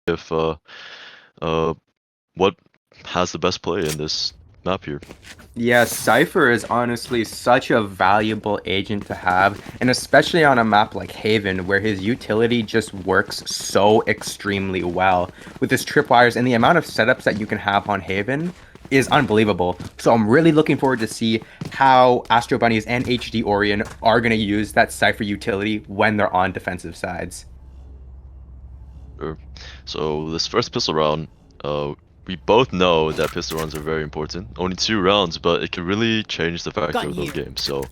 if uh what has the best play in this map here. Yeah, Cypher is honestly such a valuable agent to have, and especially on a map like Haven, where his utility just works so extremely well. With his tripwires and the amount of setups that you can have on Haven is unbelievable. So I'm really looking forward to see how Astro Bunnies and HD Orion are going to use that Cypher utility when they're on defensive sides. Sure. So this first pistol round, we both know that pistol rounds are very important. Only 2 rounds, but it can really change the factor of those games. So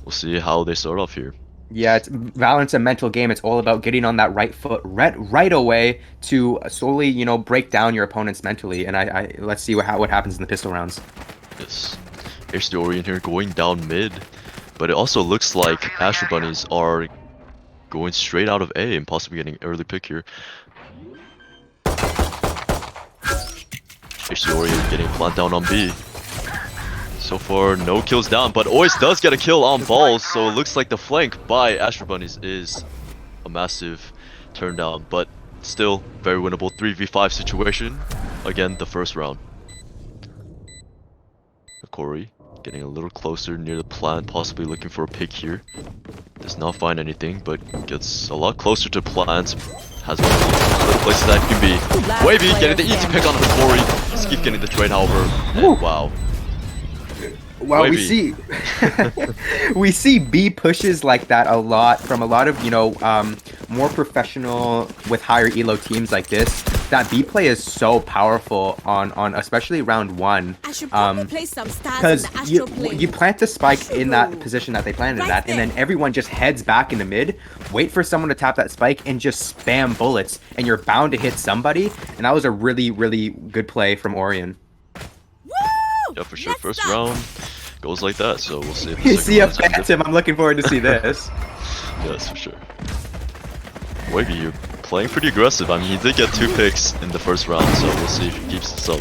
we'll see how they start off here. Yeah, Valorant's a mental game. It's all about getting on that right foot right away to slowly, break down your opponents mentally. And I let's see what happens in the pistol rounds. Yes, HD Orion here going down mid, but it also looks like Astro Bunnies are going straight out of A and possibly getting early pick here. HD Orion getting plant down on B. So far, no kills down, but Ois does get a kill on balls, so it looks like the flank by Astro Bunnies is a massive turn down, but still very winnable 3v5 situation. Again, the first round. Corey getting a little closer near the plant, possibly looking for a pick here. Does not find anything, but gets a lot closer to plant. Has one of the places that can be. Wavy getting the easy pick on the Corey. Skeef getting the trade, however. And wow. Well, we Wavy. see we see B pushes like that a lot from a lot of more professional with higher elo teams like this. That B play is so powerful on especially round one. Because you plant the spike in that position that they planted that, and then everyone just heads back in the mid, wait for someone to tap that spike, and just spam bullets, and you're bound to hit somebody. And that was a really, really good play from Orion. Yeah, for sure. First round goes like that, so we'll see. If You see a Phantom. I'm looking forward to see this. Yes, for sure. Wavy, you're playing pretty aggressive. I mean, he did get 2 picks in the first round, so we'll see if he keeps this up.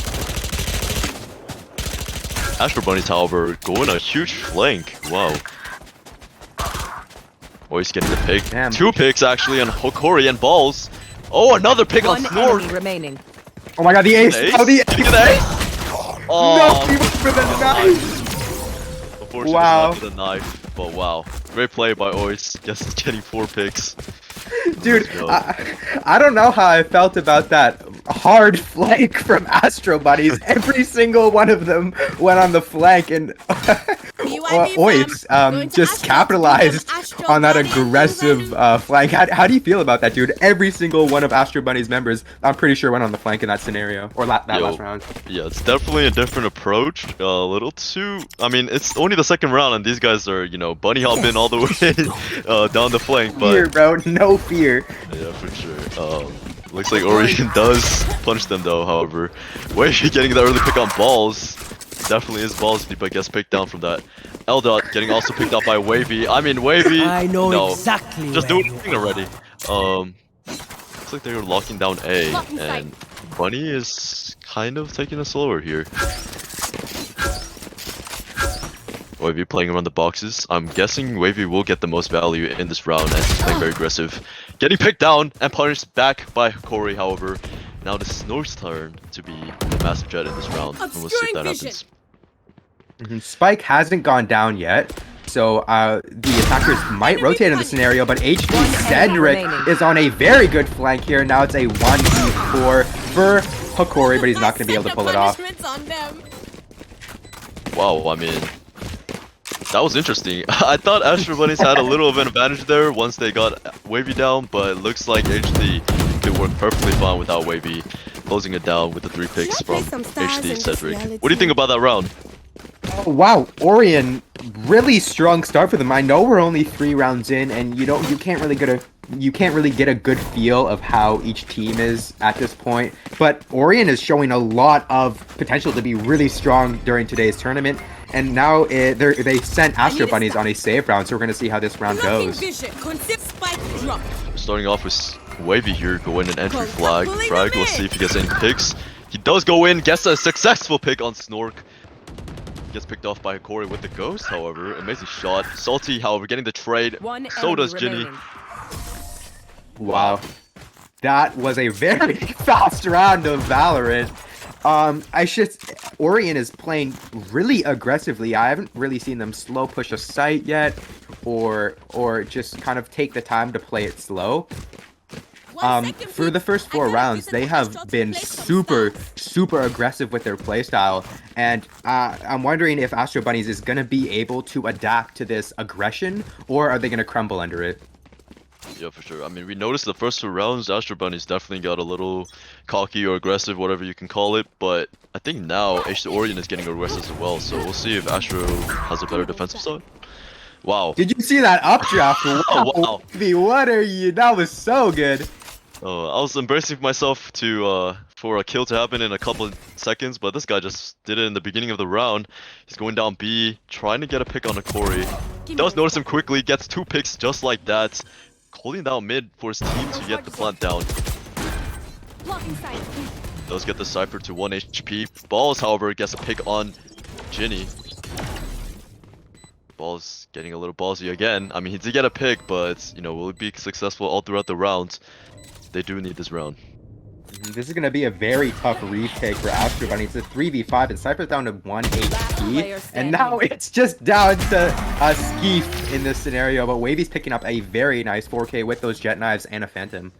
Astro Bunnies, however, going a huge flank. Wow. Always getting the pick. Damn. 2 picks actually on Hokori and balls. Oh, another pick on Snork. Remaining. Oh my god, the ace! Ace? Oh, the Did he get the ace? Oh, No, he went for the knife! Unfortunately, Wow. not with a knife, but wow. Great play by Ois. Guess he's getting 4 picks. Dude, Let's go. I don't know how I felt about that hard flank from Astro Bunnies. Every single one of them went on the flank, and Ois just capitalized on that aggressive flank. How do you feel about that, dude? Every single one of Astro Bunny's members, I'm pretty sure, went on the flank in that scenario, or that last round. Yeah, it's definitely a different approach. A little too. I mean, it's only the second round, and these guys are, bunny hopping all the way down the flank. But Fear, bro, no fear. yeah, for sure. Looks like Orion does punish them though. However, Wavy getting the early pick on balls. Definitely is balls, but gets picked down from that. L-Dot getting also picked up by Wavy. I mean, Wavy. I know no, exactly. just doing it already. Looks like they were locking down A, and Bunny is kind of taking it slower here. Wavy playing around the boxes. I'm guessing Wavy will get the most value in this round as he's playing very aggressive. Getting picked down and punished back by Corey, however. Now the Snork's turn to be the massive jet in this round. And we'll see if that happens. Spike hasn't gone down yet, so the attackers might rotate in the scenario, but HD Cedric is on a very good flank here. Now it's a 1v4 for Hokori, but he's not going to be able to pull it off. Wow, I mean, that was interesting. I thought Astro Bunnies had a little of an advantage there once they got Wavy down, but it looks like HD could work perfectly fine without Wavy closing it down with the 3 picks from HD Cedric. What do you think about that round? Oh, wow, Orion, really strong start for them. I know we're only 3 rounds in, and you can't really get a good feel of how each team is at this point. But Orion is showing a lot of potential to be really strong during today's tournament. And now they sent Astro Bunnies on a save round, so we're gonna see how this round goes. Starting off with Wavy here, going an entry flag. Frag, let's see if he gets any picks. He does go in, gets a successful pick on Snork. Gets picked off by Corey with the ghost, however. Amazing shot. Salty, however, getting the trade. So does Ginny. Wow. That was a very fast round of Valorant. Orion is playing really aggressively. I haven't really seen them slow push a site yet, or just kind of take the time to play it slow. For the first 4 rounds, they have been super aggressive with their playstyle, and I'm wondering if Astro Bunnies is gonna be able to adapt to this aggression, or are they gonna crumble under it? Yeah, for sure. I mean, we noticed the first 2 rounds, Astro Bunnies definitely got a little cocky or aggressive, whatever you can call it. But I think now HD Orion is getting aggressive as well. So we'll see if Astro has a better defensive side. Wow. Did you see that updraft? Wow. Wow. V, what are you? That was so good. I was embracing myself to for a kill to happen in a couple of seconds, but this guy just did it in the beginning of the round. He's going down B, trying to get a pick on a Corey. Does notice him quickly, gets 2 picks just like that. Holding down mid for his team to get the plant down. Does get the Cypher to 1 HP. Balls, however, gets a pick on Ginny. Balls getting a little ballsy again. I mean, he did get a pick, but, you know, will it be successful all throughout the round? They do need this round. This is going to be a very tough retake for Astro Bunny. It's a 3v5 and Cypher's down to 1 HP. And now it's just down to a Skeef in this scenario. But Wavy's picking up a very nice 4K with those Jet Knives and a Phantom.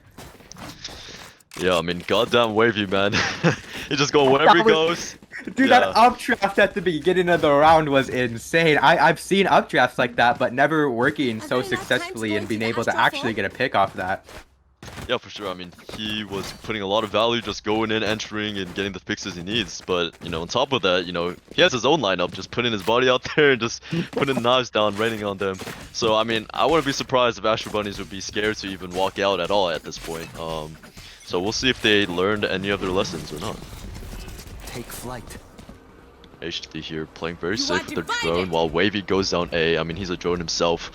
Yeah, I mean, goddamn Wavy, man. He's just going wherever he goes. Dude, Yeah. that updraft at the beginning of the round was insane. I've seen updrafts like that, but never working so successfully and being able to actually get a pick off that. Yeah, for sure. I mean, he was putting a lot of value just going in, entering, and getting the fixes he needs. But, you know, on top of that, you know, he has his own lineup, just putting his body out there and just putting the knives down, raining on them. So, I mean, I wouldn't be surprised if Astro Bunnies would be scared to even walk out at all at this point. So we'll see if they learned any of their lessons or not. Take flight. HD here playing very safe with their drone while Wavy goes down A. I mean, he's a drone himself.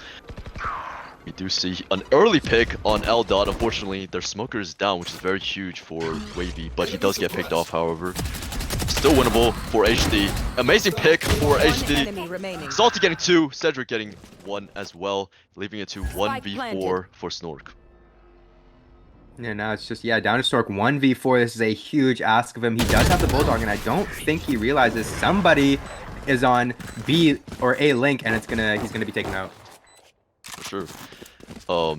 We do see an early pick on L Dot. Unfortunately, their smoker is down, which is very huge for Wavy, but he does get picked off, however. Still winnable for HD. Amazing pick for HD. Salty getting 2, Cedric getting 1 as well, leaving it to 1v4 for Snork. Yeah, now it's just, down to Stork 1v4. This is a huge ask of him. He does have the Bulldog, and I don't think he realizes somebody is on B or A link, and he's gonna be taken out. For sure.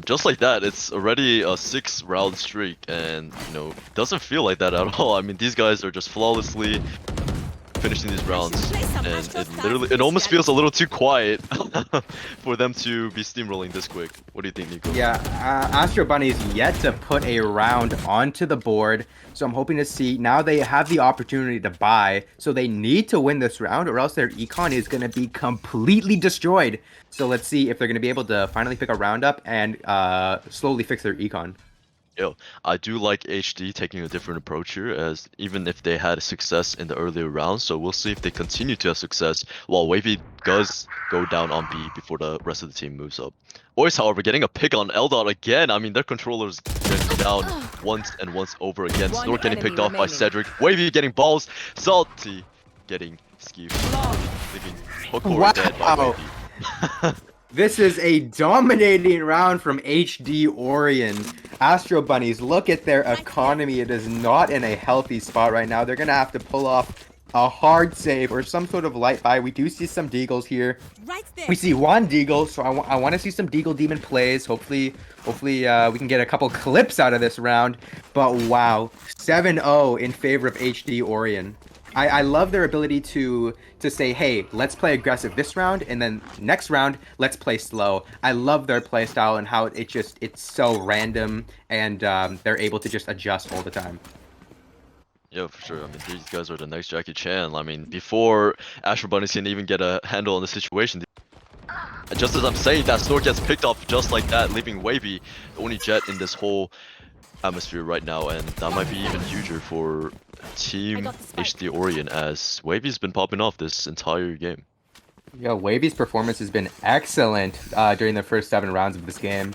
Just like that, it's already a 6-round streak, and, you know, doesn't feel like that at all. I mean, these guys are just flawlessly finishing these rounds, and it almost feels a little too quiet for them to be steamrolling this quick. What do you think, Nico? Yeah, Astro Bunny's yet to put a round onto the board, so I'm hoping to see, now they have the opportunity to buy, so they need to win this round or else their econ is going to be completely destroyed. So let's see if they're going to be able to finally pick a round up and slowly fix their econ. Yo, I do like HD taking a different approach here, as even if they had success in the earlier rounds, so we'll see if they continue to have success while Wavy does go down on B before the rest of the team moves up. Boys, however, getting a pick on L-Dot again. I mean, their controllers getting down once and once over again. Snort getting picked off by Cedric. Wavy getting balls. Salty getting skeeved. Leaving Hokor dead by Wavy. This is a dominating round from HD Orion. Astro Bunnies, look at their economy. It is not in a healthy spot right now. They're going to have to pull off a hard save or some sort of light buy. We do see some Deagles here. We see 1 Deagle, so I want to see some Deagle Demon plays. Hopefully we can get a couple clips out of this round. But wow, 7-0 in favor of HD Orion. I love their ability to say, hey, let's play aggressive this round, and then next round, let's play slow. I love their play style and how it's so random, and they're able to just adjust all the time. Yeah, for sure. I mean, these guys are the next Jackie Chan. I mean, before Astro Bunnies can even get a handle on the situation, just as I'm saying that, Snort gets picked off just like that, leaving Wavy the only Jet in this whole atmosphere right now, and that might be even huger for Team HD Orion, as Wavy's been popping off this entire game. Yeah, Wavy's performance has been excellent during the first 7 rounds of this game.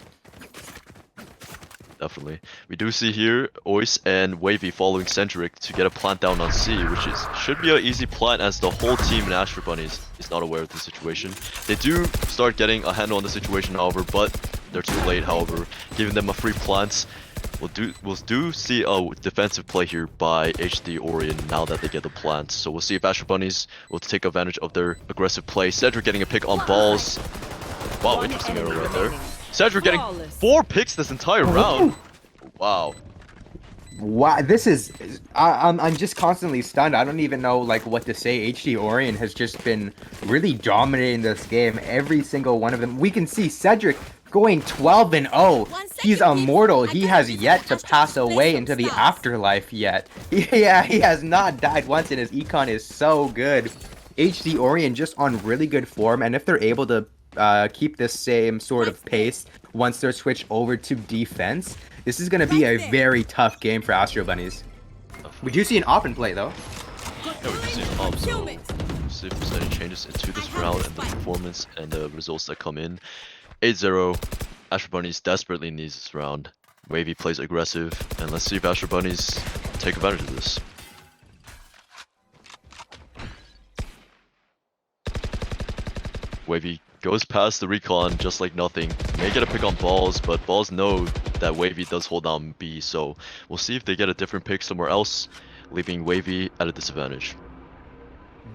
Definitely. We do see here Ois and Wavy following Centric to get a plant down on C, which should be an easy plant, as the whole team in Astro Bunnies is not aware of the situation. They do start getting a handle on the situation, however, but they're too late, however, giving them a free plant. we'll see a defensive play here by HD Orion now that they get the plant. So we'll see if Astro Bunnies will take advantage of their aggressive play. Cedric getting a pick on balls. Wow, interesting arrow right there. Cedric getting 4 picks this entire round. Wow. Wow, this is I'm just constantly stunned. I don't even know like what to say. HD Orion has just been really dominating this game. Every single one of them. We can see Cedric going 12-0. He's immortal. He has yet to pass away into the afterlife yet. Yeah, he has not died once, and his econ is so good. HD Orion just on really good form, and if they're able to keep this same sort of pace once they're switched over to defense, this is going to be a very tough game for Astro Bunnies. We do see an op in play, though. Yeah, we do see an op, so we'll see if there's any changes into this round and the performance and the results that come in. 8-0, Astro Bunnies desperately needs this round. Wavy plays aggressive, and let's see if Astro Bunnies take advantage of this. Wavy goes past the recon just like nothing. May get a pick on balls, but balls know that Wavy does hold down B, so we'll see if they get a different pick somewhere else, leaving Wavy at a disadvantage.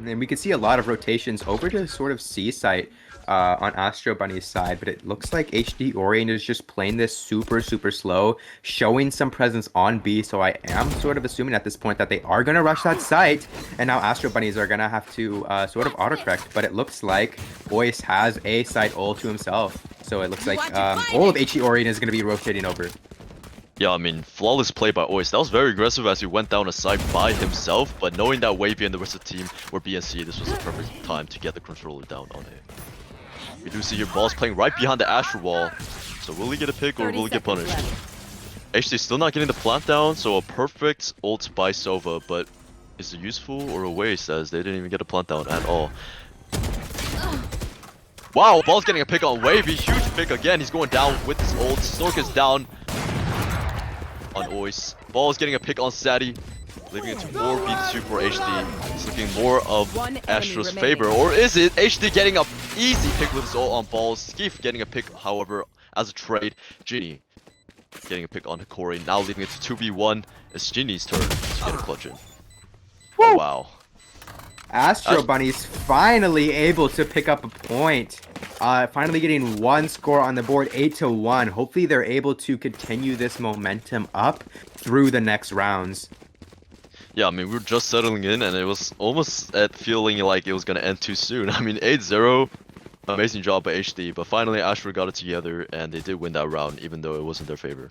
And we can see a lot of rotations over to sort of C site on Astro Bunny's side, but it looks like HD Orion is just playing this super slow, showing some presence on B, so I am sort of assuming at this point that they are going to rush that site, and now Astro Bunnies are going to have to sort of autocorrect, but it looks like Ois has a site all to himself, so it looks like all of HD Orion is going to be rotating over. Yeah, I mean, flawless play by Ois. That was very aggressive as he went down a side by himself, but knowing that Wavy and the rest of the team were B and C, this was the perfect time to get the controller down on it. We do see here balls playing right behind the Astro wall, so will he get a pick or will he get punished? HD still not getting the plant down, so a perfect ult by Sova, but is it useful or a waste as they didn't even get a plant down at all? Wow, ball's getting a pick on Wavy, huge pick again, he's going down with his ult, Snork is down on Ois. Ball is getting a pick on Sadie, leaving it to 4v2 for HD. It's looking more of Astro's favor, or is it HD getting a easy pick with his ult on balls? Skeef getting a pick, however, as a trade. Genie getting a pick on Hikori, now leaving it to 2v1. It's Genie's turn to get a clutch in. Oh, wow. Astro Bunny's finally able to pick up a point. Finally getting one score on the board, 8-1. Hopefully they're able to continue this momentum up through the next rounds. Yeah, I mean, we were just settling in, and it was almost at feeling like it was going to end too soon. I mean, 8-0, amazing job by HD, but finally Astro got it together, and they did win that round, even though it wasn't their favor.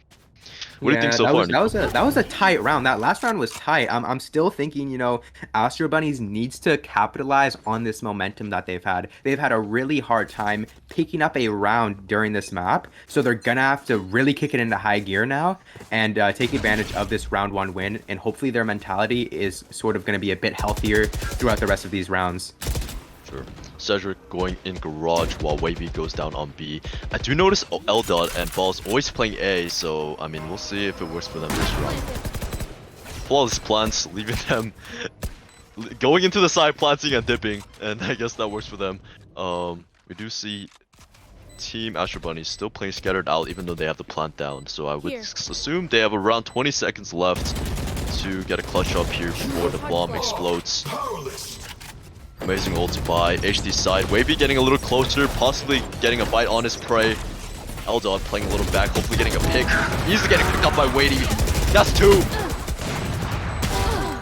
What do you think so far? That was a tight round. That last round was tight. I'm still thinking, you know, Astro Bunnies needs to capitalize on this momentum that they've had. They've had a really hard time picking up a round during this map, so they're gonna have to really kick it into high gear now and take advantage of this round 1 win. And hopefully their mentality is sort of gonna be a bit healthier throughout the rest of these rounds. Sure. Cedric going in garage while Wavy goes down on B. I do notice L-Dot and Balls always playing A, so I mean, we'll see if it works for them this round. Flawless plants, leaving them going into the side, planting and dipping, and I guess that works for them. We do see Team Astro Bunnies still playing scattered out even though they have the plant down, so I would assume they have around 20 seconds left to get a clutch up here before the bomb explodes. Amazing ult by HD side. Wavy getting a little closer, possibly getting a bite on his prey. L-Dot playing a little back, hopefully getting a pick. Easily getting picked up by Wavy. That's 2.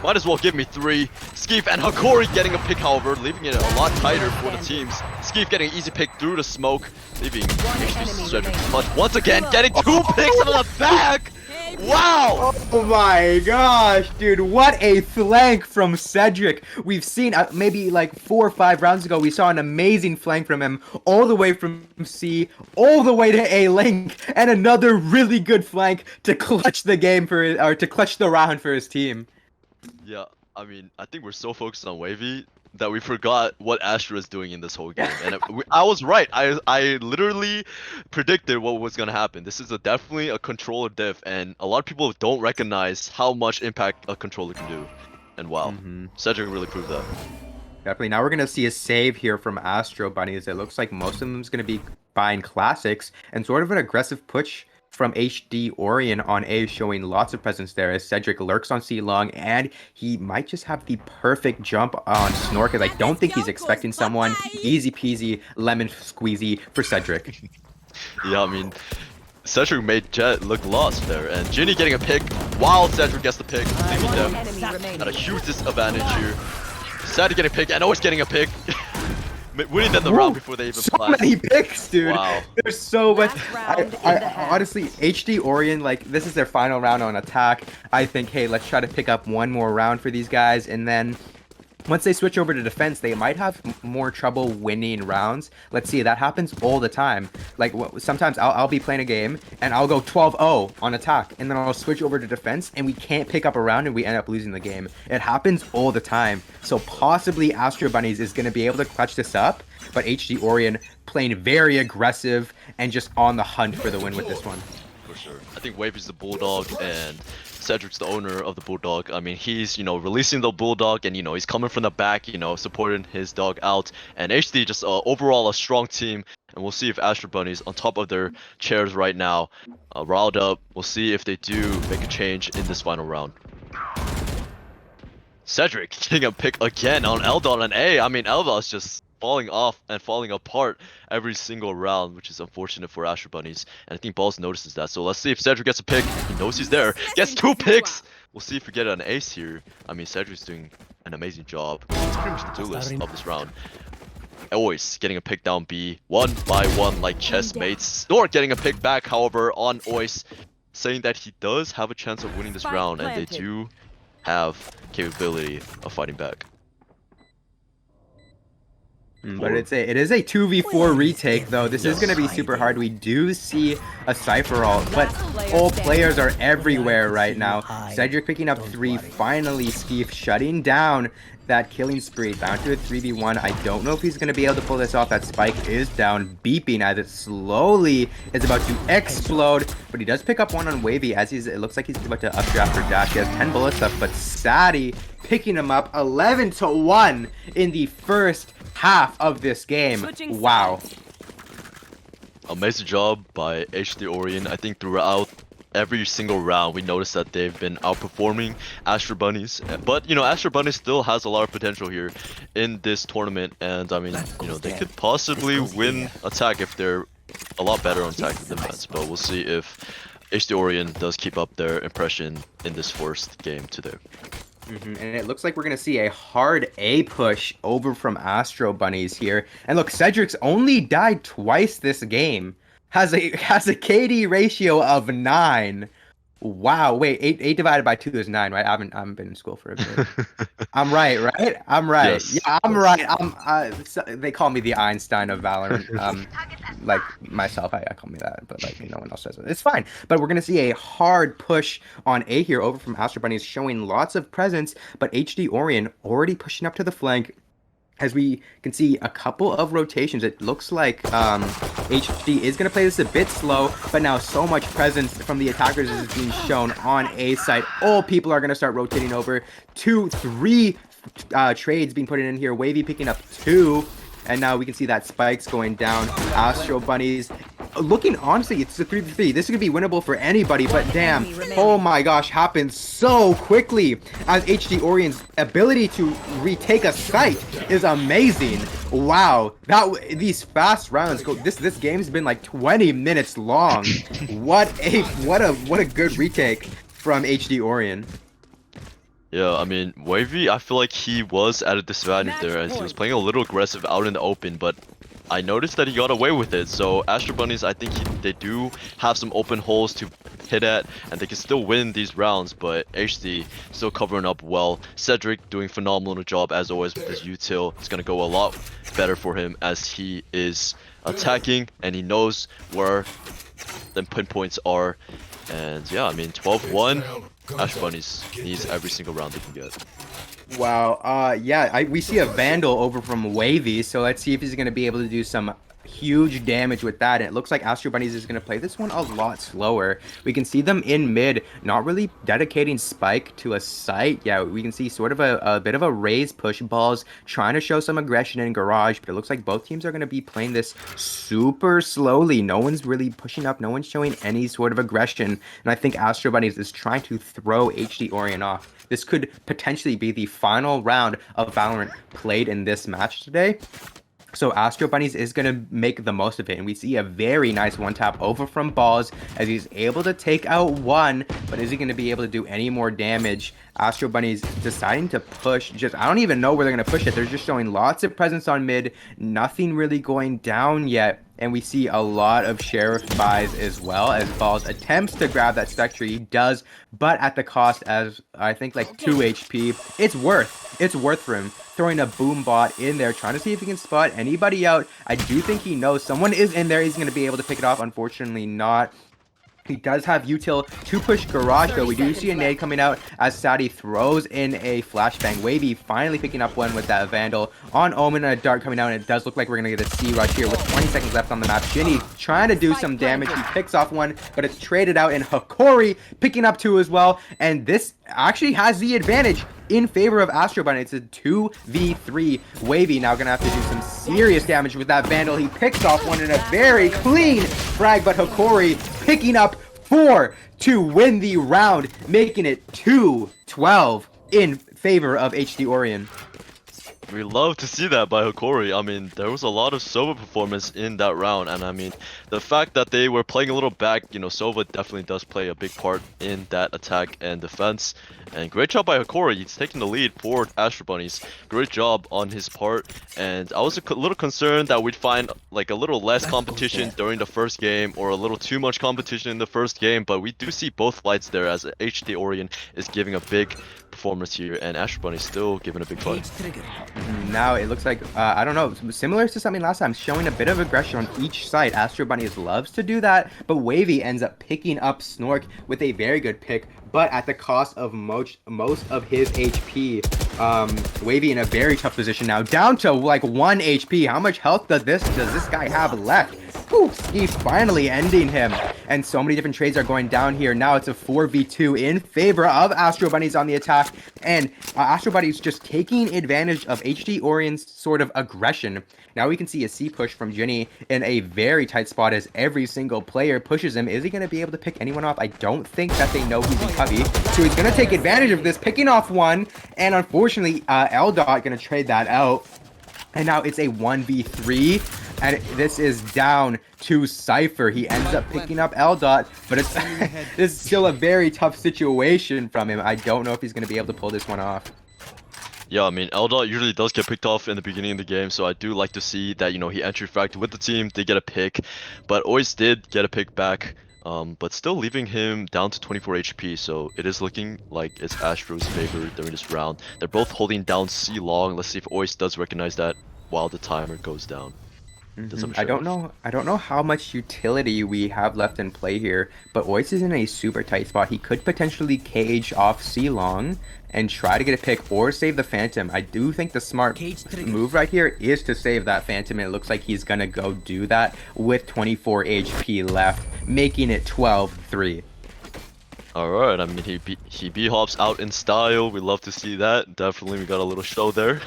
Might as well give me 3. Skeef and Hikori getting a pick, however, leaving it a lot tighter for the teams. Skeef getting an easy pick through the smoke, leaving HD Cedric clutch once again, getting 2 picks on the back! Wow! Oh my gosh, dude, what a flank from Cedric. We've seen maybe like 4 or 5 rounds ago, we saw an amazing flank from him all the way from C, all the way to A link, and another really good flank to clutch the game or to clutch the round for his team. Yeah, I mean, I think we're so focused on Wavy that we forgot what Astro is doing in this whole game. And I was right. I literally predicted what was going to happen. This is definitely a controller diff, and a lot of people don't recognize how much impact a controller can do. And wow, Cedric really proved that. Definitely. Now we're going to see a save here from Astro Bunnies. It looks like most of them is going to be buying classics and sort of an aggressive push from HD Orion on A, showing lots of presence there as Cedric lurks on C long, and he might just have the perfect jump on Snork, as I don't think he's expecting someone. Easy peasy, lemon squeezy for Cedric. Yeah, I mean, Cedric made Jet look lost there, and Ginny getting a pick while Cedric gets the pick, leaving them at a huge disadvantage here. Sadie getting a pick and always getting a pick. Winning them the round before they even So plant. many picks, dude. Wow. There's so much. Last round in the I half. honestly, HD Orion, like, this is their final round on attack. I think, hey, let's try to pick up one more round for these guys, and then once they switch over to defense, they might have more trouble winning rounds. Let's see, that happens all the time. Like, sometimes I'll be playing a game, and I'll go 12-0 on attack, and then I'll switch over to defense, and we can't pick up a round, and we end up losing the game. It happens all the time. So possibly Astro Bunnies is going to be able to clutch this up, but HD Orion playing very aggressive and just on the hunt for the win with this one. For sure. I think Wave is the Bulldog and Cedric's the owner of the Bulldog. I mean, he's, releasing the Bulldog and, he's coming from the back, supporting his dog out. And HD just overall a strong team. And we'll see if Astro Bunnies on top of their chairs right now, riled up. We'll see if they do make a change in this final round. Cedric getting a pick again on Eldon and A. I mean, Eldon's just falling off and falling apart every single round, which is unfortunate for Astro Bunnies. And I think Balls notices that. So let's see if Cedric gets a pick. He knows he's there. Gets 2 picks. We'll see if we get an ace here. I mean, Cedric's doing an amazing job. It's pretty much the duelist of this round. Always getting a pick down B, 1 by 1 like chess mates. Snork getting a pick back, however, on Ois, saying that he does have a chance of winning this Spike round, and they planted. do have capability of fighting back. But it is a 2v4 retake, though. This is going to be super hard. We do see a Cypher ult, but all players are everywhere right now. Cedric picking up 3, finally Skeef shutting down that killing spree. Down to a 3v1. I don't know if he's going to be able to pull this off. That spike is down, beeping as it slowly is about to explode. But he does pick up one on Wavy as it looks like he's about to updraft or dash. He has 10 bullets left, but Sadie picking him up 11-1 in the first half of this game. Switching Wow. Amazing job by HD Orion. I think throughout every single round, we noticed that they've been outperforming Astro Bunnies. But, Astro Bunnies still has a lot of potential here in this tournament. And, I mean, they could possibly win attack if they're a lot better on attack than defense. But we'll see if HD Orion does keep up their impression in this first game today. And it looks like we're going to see a hard A push over from Astro Bunnies here. And look, Cedric's only died twice this game. Has a KD ratio of 9. Wow, wait, 8 divided by 2 is 9, right? I haven't been in school for a bit. I'm right? I'm right. Yes. Yeah, I'm right. They call me the Einstein of Valorant. Like myself, I call me that, but like no one else says it. It's fine. But we're gonna see a hard push on A here over from Astro Bunnies, showing lots of presence. But HD Orion already pushing up to the flank. As we can see a couple of rotations, it looks like HD is going to play this a bit slow, but now so much presence from the attackers is being shown on A side. All people are going to start rotating over. 2, 3 trades being put in here. Wavy picking up 2, and now we can see that spikes going down. Astro Bunnies looking, honestly, it's a 3v3. This is going to be winnable for anybody, but damn, oh my gosh, happened so quickly as HD Orion's ability to retake a site is amazing. Wow, these fast rounds go. This game's been like 20 minutes long. What a good retake from HD Orion. Yeah, I mean, Wavy, I feel like he was at a disadvantage there as he was playing a little aggressive out in the open, but I noticed that he got away with it. So Astro Bunnies, I think they do have some open holes to hit at, and they can still win these rounds, but HD still covering up well. Cedric doing phenomenal job as always with his util. It's going to go a lot better for him as he is attacking, and he knows where the pinpoints are. And yeah, I mean, 12-1, Astro Bunnies needs every single round they can get. Wow. Yeah, we see a Vandal over from Wavy, so let's see if he's going to be able to do some huge damage with that, and it looks like Astro Bunnies is going to play this one a lot slower. We can see them in mid, not really dedicating Spike to a site. Yeah, we can see sort of a bit of a raise push balls, trying to show some aggression in Garage, but it looks like both teams are going to be playing this super slowly. No one's really pushing up, no one's showing any sort of aggression, and I think Astro Bunnies is trying to throw HD Orion off. This could potentially be the final round of Valorant played in this match today. So Astro Bunnies is going to make the most of it, and we see a very nice one-tap over from Balls as he's able to take out one, but is he going to be able to do any more damage? Astro Bunnies deciding to push, I don't even know where they're going to push it. They're just showing lots of presence on mid, nothing really going down yet, and we see a lot of Sheriff buys as well as Balls attempts to grab that Spectre. He does, but at the cost as, I think, like 2 HP. It's worth for him. Throwing a boom bot in there, trying to see if he can spot anybody out. I do think he knows someone is in there. He's going to be able to pick it off. Unfortunately not. He does have util to push Garage, though. We do see a nade coming out as Sadie throws in a flashbang. Wavy finally picking up one with that Vandal on Omen, and a dart coming out, and it does look like we're going to get a C-Rush here with 20 seconds left on the map. Ginny trying to do some damage. He picks off one, but it's traded out, and Hikori picking up two as well, and this actually has the advantage in favor of Astro Bunny. It's a 2v3. Wavy now gonna have to do some serious damage with that Vandal. He picks off one in a very clean frag, but Hikori picking up 4 to win the round, making it 2-12 in favor of HD Orion. We love to see that by Hikori. I mean, there was a lot of Sova performance in that round, and I mean, the fact that they were playing a little back, you know, Sova definitely does play a big part in that attack and defense. And great job by Hikori. He's taking the lead for Astro Bunnies. Great job on his part. And I was a little concerned that we'd find like a little less competition during the first game, or a little too much competition in the first game. But we do see both fights there, as HD Orion is giving a big performance here, and Astro Bunny still giving a big fight. Now it looks like, I don't know, similar to something last time, showing a bit of aggression on each side. Astro Bunnies loves to do that, but Wavy ends up picking up Snork with a very good pick, but at the cost of most of his HP. Wavy in a very tough position now, down to like 1 HP. How much health does this guy have left? Whew, he's finally ending him. And so many different trades are going down here. Now it's a 4v2 in favor of Astro Bunnies on the attack. And Astro Bunnies just taking advantage of HD Orion's sort of aggression. Now we can see a C push from Ginny in a very tight spot as every single player pushes him. Is he going to be able to pick anyone off? I don't think that they know he's in Cubby. So he's going to take advantage of this, picking off one. And unfortunately, L-Dot going to trade that out. And now it's a 1v3. And this is down to Cypher. He ends up picking up L-Dot, but it's this is still a very tough situation from him. I don't know if he's going to be able to pull this one off. Yeah, I mean, L-Dot usually does get picked off in the beginning of the game, so I do like to see that, you know, he entry fragged with the team, did get a pick, but always did get a pick back, but still leaving him down to 24 HP, so it is looking like it's Astro's favor during this round. They're both holding down C long. Let's see if Ois does recognize that while the timer goes down. I don't know how much utility we have left in play here, but Ois is in a super tight spot. He could potentially cage off C long and try to get a pick or save the Phantom. I do think the smart move right here is to save that Phantom, and it looks like he's gonna go do that with 24 HP left, making it 12-3. Alright, I mean, he B-hops out in style. We love to see that. Definitely, we got a little show there.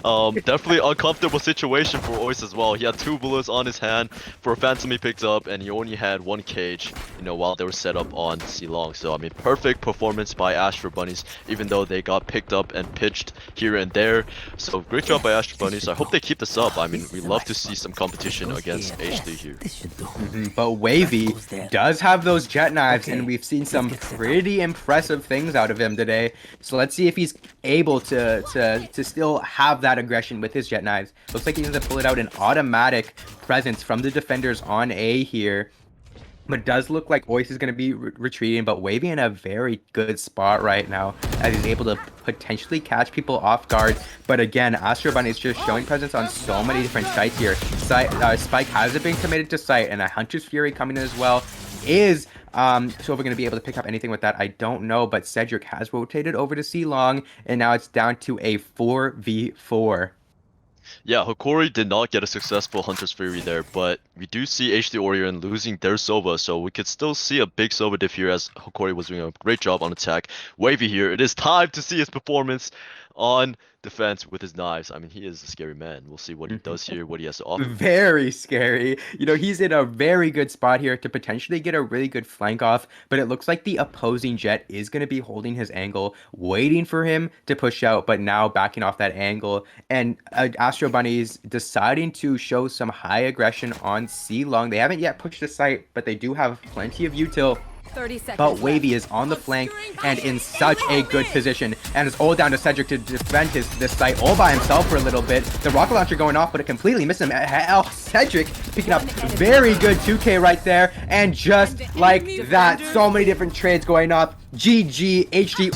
Definitely uncomfortable situation for Ois as well. He had 2 bullets on his hand for a Phantom he picked up, and he only had 1 cage, you know, while they were set up on C-Long. So, I mean, perfect performance by Astro Bunnies, even though they got picked up and pitched here and there. So, great job by Astro Bunnies. I hope they keep this up. I mean, we love to see some competition against HD here. But Wavy does have those jet knives, and we've seen some pretty impressive things out of him today. So let's see if he's able to still have that aggression with his jet knives. Looks like he's going to pull it out an automatic presence from the defenders on A here. But it does look like Ois is going to be retreating, but Wavy in a very good spot right now as he's able to potentially catch people off guard. But again, Astro Bunny is just showing presence on so many different sites here. Spike hasn't been committed to site, and a Hunter's Fury coming in as well. Is Sova going to be able to pick up anything with that? I don't know, but Cedric has rotated over to C long, and now it's down to a 4v4. Yeah, Hokori did not get a successful Hunter's Fury there, but we do see HD Orion losing their Sova, so we could still see a big Sova diff here as Hokori was doing a great job on attack. Wavy here, it is time to see his performance on defense with his knives. I mean, he is a scary man. We'll see what he does here, what he has to offer. Very scary. You know, he's in a very good spot here to potentially get a really good flank off, but it looks like the opposing Jet is going to be holding his angle, waiting for him to push out, but now backing off that angle. And Astro Bunny's deciding to show some high aggression on C Long. They haven't yet pushed the site, but they do have plenty of util. 30 seconds But Wavy left. is on the flank and in such a good position, and is all down to Cedric to defend this site all by himself for a little bit. The rocket launcher going off, but it completely missed him. Cedric picking up very good 2K right there, and just like that, so many different trades going off. GG, HD.